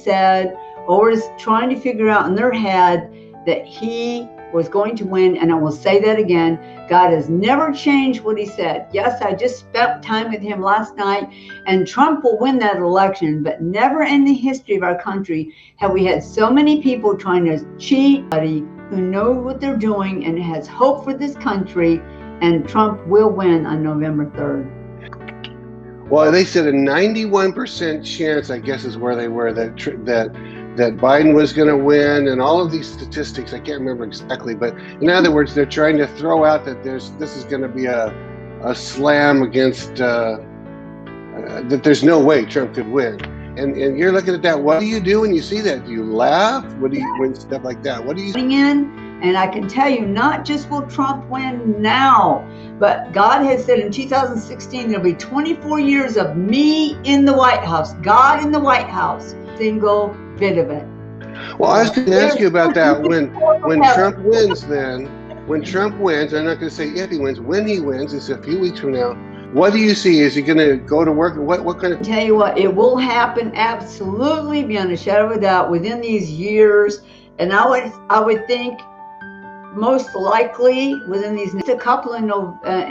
said or is trying to figure out in their head that he was going to win. And I will say that again, God has never changed what he said. Yes, I just spent time with him last night, and Trump will win that election, but never in the history of our country have we had so many people trying to cheat, who know what they're doing and has hope for this country, and Trump will win on November 3rd. Well, they said a 91% chance, I guess is where they were, that Biden was going to win, and all of these statistics, I can't remember exactly, but in other words, they're trying to throw out that this is going to be a slam against, that there's no way Trump could win. And you're looking at that. What do you do when you see that? Do you laugh? What do you, when stuff like that? What do you? And I can tell you, not just will Trump win now, but God has said in 2016, there'll be 24 years of me in the White House, God in the White House, single bit of it. Well, I was going to ask you about that. When Trump wins, when Trump wins, I'm not going to say if he wins, when he wins, it's a few weeks from now. What do you see? Is he going to go to work? What kind of? Tell you what, it will happen absolutely beyond a shadow of a doubt within these years, and I would think most likely within these next couple in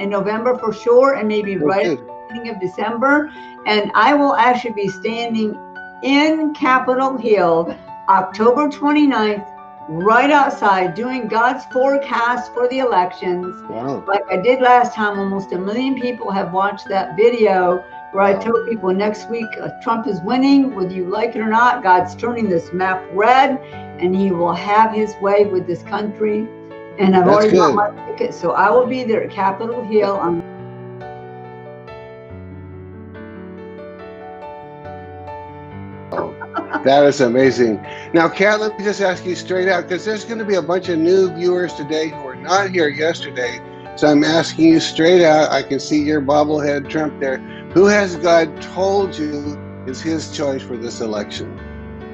November for sure, and maybe right at the beginning of December. And I will actually be standing in Capitol Hill October 29th, right outside, doing God's forecast for the elections. Wow. Like I did last time. Almost 1 million people have watched that video where I told people next week Trump is winning, whether you like it or not. God's turning this map red, and he will have his way with this country. And I've already got my ticket, so I will be there at Capitol Hill on. That is amazing. Now, Kat, let me just ask you straight out, because there's going to be a bunch of new viewers today who were not here yesterday. So I'm asking you straight out. I can see your bobblehead Trump there. Who has God told you is his choice for this election?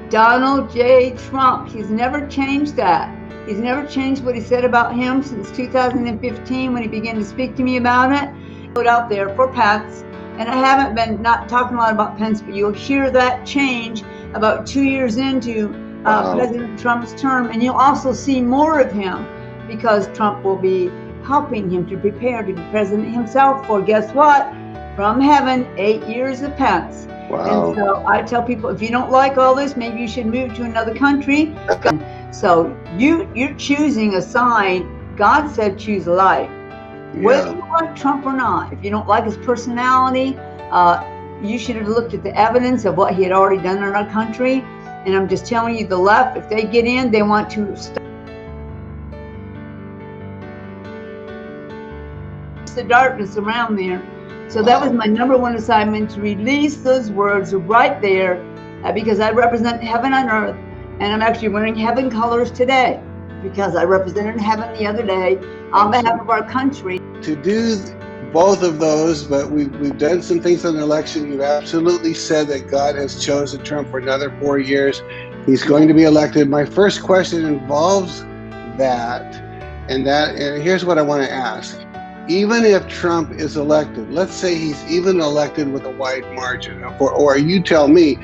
Donald J. Trump. He's never changed that. He's never changed what he said about him since 2015 when he began to speak to me about it. Put out there for Pence. And I haven't been not talking a lot about Pence, but you'll hear that change about 2 years into President Trump's term. And you'll also see more of him because Trump will be helping him to prepare to be president himself for, guess what? From heaven, 8 years of Pence. Wow. And so I tell people, if you don't like all this, maybe you should move to another country. So you're choosing a side. God said choose life. Yeah. Whether you like Trump or not, if you don't like his personality, you should have looked at the evidence of what he had already done in our country. And I'm just telling you, the left, if they get in, they want to stop the darkness around there. So that was my number one assignment, to release those words right there, because I represent heaven on earth, and I'm actually wearing heaven colors today because I represented heaven the other day on behalf of our country. To do both of those, but we've done some things on the election. You've absolutely said that God has chosen Trump for another 4 years. He's going to be elected. My first question involves that, and here's what I want to ask. Even if Trump is elected, let's say he's even elected with a wide margin, or you tell me,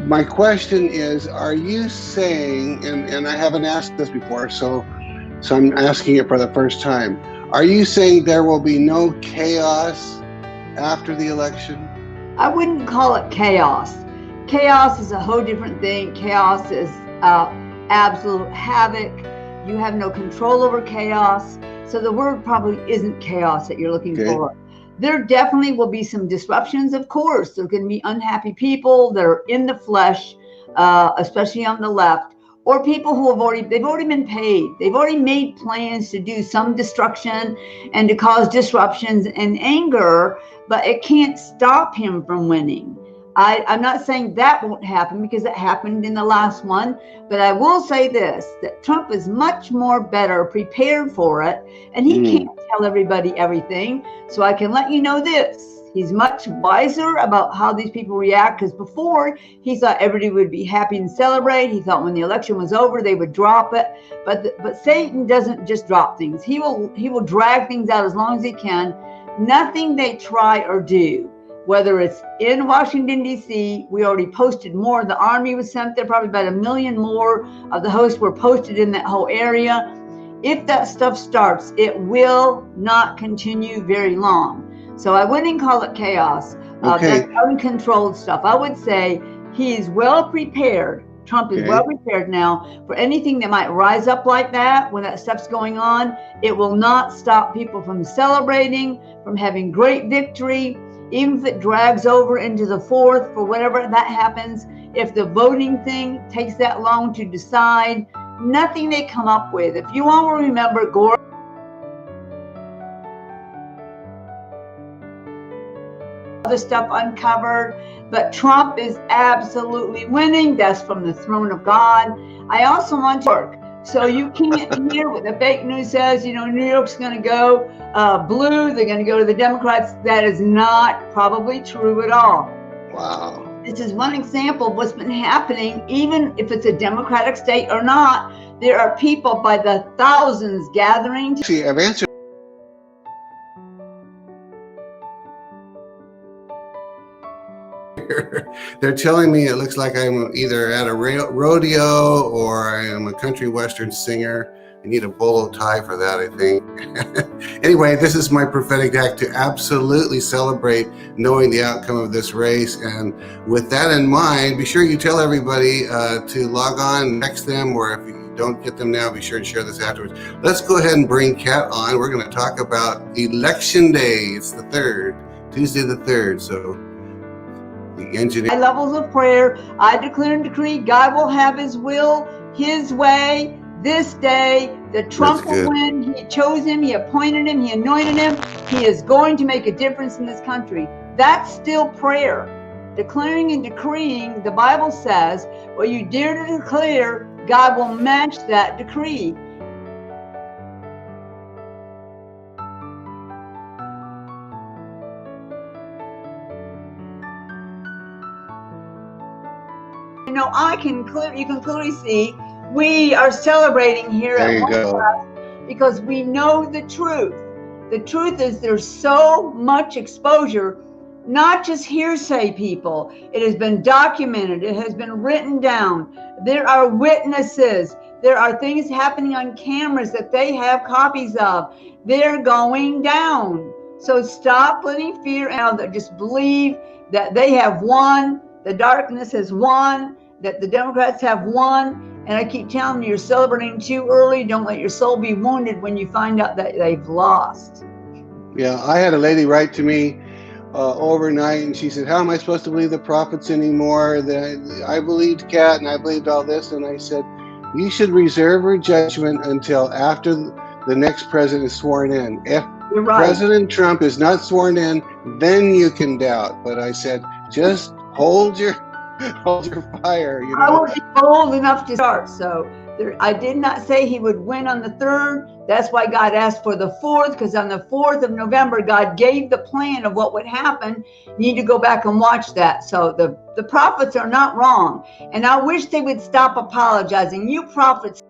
my question is, are you saying, and I haven't asked this before, so I'm asking it for the first time, are you saying there will be no chaos after the election? I wouldn't call it chaos. Chaos is a whole different thing. Chaos is absolute havoc. You have no control over chaos. So the word probably isn't chaos that you're looking for. There definitely will be some disruptions, of course. There's going to be unhappy people that are in the flesh, especially on the left, or people who they've already been paid. They've already made plans to do some destruction and to cause disruptions and anger, but it can't stop him from winning. I'm not saying that won't happen because it happened in the last one, but I will say this, that Trump is much more better prepared for it, and he can't tell everybody everything. So I can let you know this, he's much wiser about how these people react, because before he thought everybody would be happy and celebrate. He thought when the election was over, they would drop it. But Satan doesn't just drop things. He will drag things out as long as he can. Nothing they try or do whether it's in Washington, D.C., we already posted more. The Army was sent there, probably about 1 million more of the hosts were posted in that whole area. If that stuff starts, it will not continue very long. So I wouldn't call it chaos. Okay. That's uncontrolled stuff. I would say he's well prepared. Trump is well prepared now for anything that might rise up like that when that stuff's going on. It will not stop people from celebrating, from having great victory, even if it drags over into the 4th for whatever that happens. If the voting thing takes that long to decide, nothing they come up with. If you all remember Gore, other stuff uncovered, but Trump is absolutely winning. That's from the throne of God. I also want to work. So you can't hear what the fake news says, New York's going to go blue, they're going to go to the Democrats. That is not probably true at all. Wow. This is one example of what's been happening, even if it's a Democratic state or not. There are people by the thousands gathering. See, I've answered. They're telling me it looks like I'm either at a rodeo or I am a country western singer. I need a bolo tie for that, I think. Anyway, this is my prophetic act to absolutely celebrate knowing the outcome of this race. And with that in mind, be sure you tell everybody to log on, text them, or if you don't get them now, be sure to share this afterwards. Let's go ahead and bring Kat on. We're going to talk about Election Day. It's the 3rd, Tuesday the 3rd. So the engineer. High levels of prayer. I declare and decree God will have his will, his way. This day, that Trump will win. He chose him, he appointed him, he anointed him. He is going to make a difference in this country. That's still prayer. Declaring and decreeing, the Bible says, what you dare to declare, God will match that decree. You can clearly see we are celebrating here at One Class because we know the truth. The truth is there's so much exposure, not just hearsay, people. It has been documented. It has been written down. There are witnesses. There are things happening on cameras that they have copies of. They're going down. So stop letting fear out. Just believe that they have won. The darkness has won. That the Democrats have won. And I keep telling you, you're celebrating too early. Don't let your soul be wounded when you find out that they've lost. Yeah, I had a lady write to me overnight, and she said, how am I supposed to believe the prophets anymore? I believed Kat, and I believed all this. And I said, you should reserve your judgment until after the next president is sworn in. If President Trump is not sworn in, then you can doubt. But I said, just hold your fire. I would be bold enough to start. So I did not say he would win on the 3rd. That's why God asked for the 4th, because on the 4th of November, God gave the plan of what would happen. You need to go back and watch that. So the prophets are not wrong. And I wish they would stop apologizing. You prophets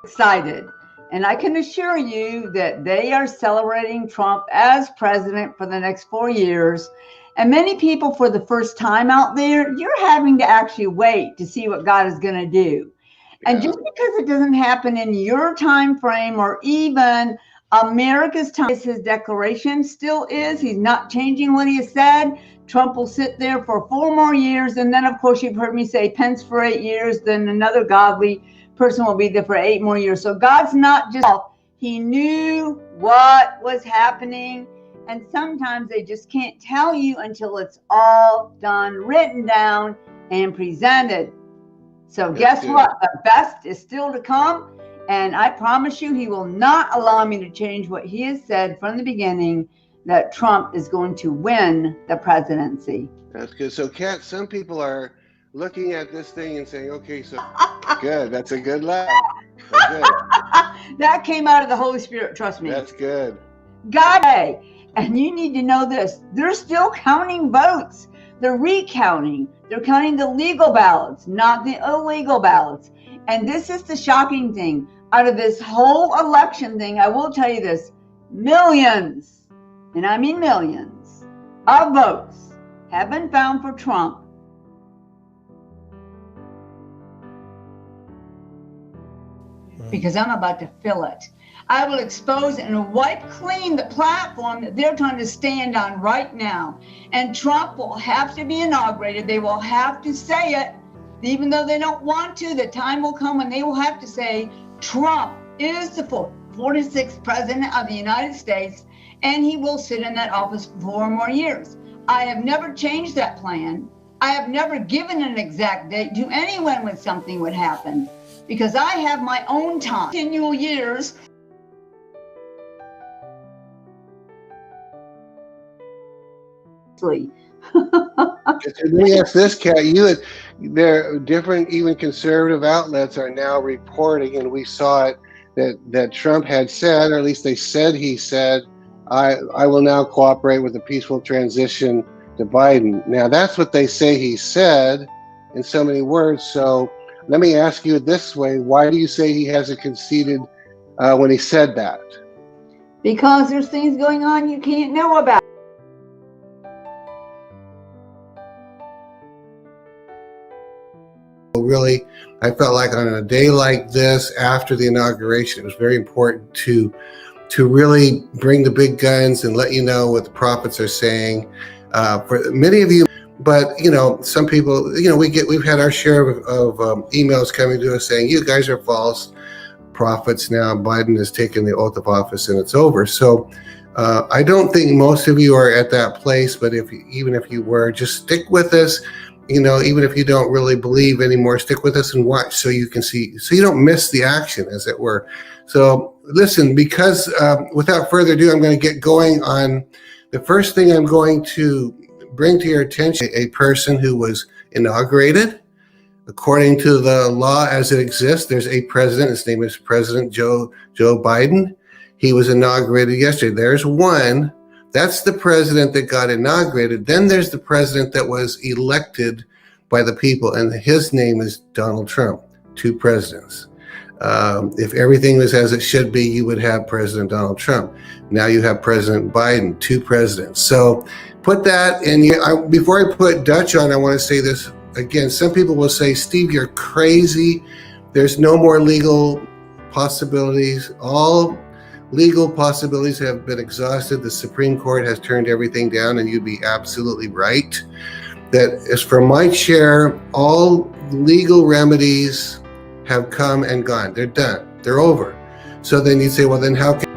excited. And I can assure you that they are celebrating Trump as president for the next 4 years. And many people, for the first time out there, you're having to actually wait to see what God is going to do. Yeah. And just because it doesn't happen in your time frame or even America's time, his declaration still is. He's not changing what he has said. Trump will sit there for 4 more years. And then, of course, you've heard me say Pence for 8 years, then another godly person will be there for 8 more years. So God's not just, he knew what was happening. And sometimes they just can't tell you until it's all done, written down, and presented. So guess what? The best is still to come. And I promise you, he will not allow me to change what he has said from the beginning, that Trump is going to win the presidency. That's good. So, Kat, some people are looking at this thing and saying, okay, so good. That's a good laugh. That's good. That came out of the Holy Spirit. Trust me. That's good. God, and you need to know this. They're still counting votes. They're recounting. They're counting the legal ballots, not the illegal ballots. And this is the shocking thing. Out of this whole election thing, I will tell you this. millions, and I mean millions, of votes have been found for Trump. Because I'm about to fill it. I will expose and wipe clean the platform that they're trying to stand on right now. And Trump will have to be inaugurated. They will have to say it, even though they don't want to. The time will come when they will have to say, Trump is the 46th president of the United States, and he will sit in that office for 4 more years. I have never changed that plan. I have never given an exact date to anyone when something would happen, because I have my own time, continual years. Let me ask this, Kat. There are different, even conservative outlets are now reporting, and we saw it, that Trump had said, or at least they said he said, I will now cooperate with a peaceful transition to Biden. Now, that's what they say he said in so many words. So let me ask you this way. Why do you say he hasn't conceded when he said that? Because there's things going on you can't know about. Really, I felt like on a day like this, after the inauguration, it was very important to really bring the big guns and let you know what the prophets are saying. For many of you, but some people, we've had our share of emails coming to us saying, you guys are false prophets now. Biden has taken the oath of office and it's over. So I don't think most of you are at that place, but even if you were, just stick with us. Even if you don't really believe anymore, stick with us and watch so you can see, so you don't miss the action, as it were. So listen, because without further ado, I'm going to get going on the first thing. I'm going to bring to your attention a person who was inaugurated. According to the law as it exists, there's a president. His name is President Joe Biden. He was inaugurated yesterday. There's one. That's the president that got inaugurated. Then there's the president that was elected by the people, and his name is Donald Trump. 2 presidents. If everything was as it should be, you would have President Donald Trump. Now you have President Biden, 2 presidents. So put that in. Before I put Dutch on, I want to say this again. Some people will say, Steve, you're crazy. There's no more legal possibilities. All legal possibilities have been exhausted. The Supreme Court has turned everything down, and you'd be absolutely right. That as for my chair, all legal remedies have come and gone. They're done. They're over. So then you'd say, well, then how can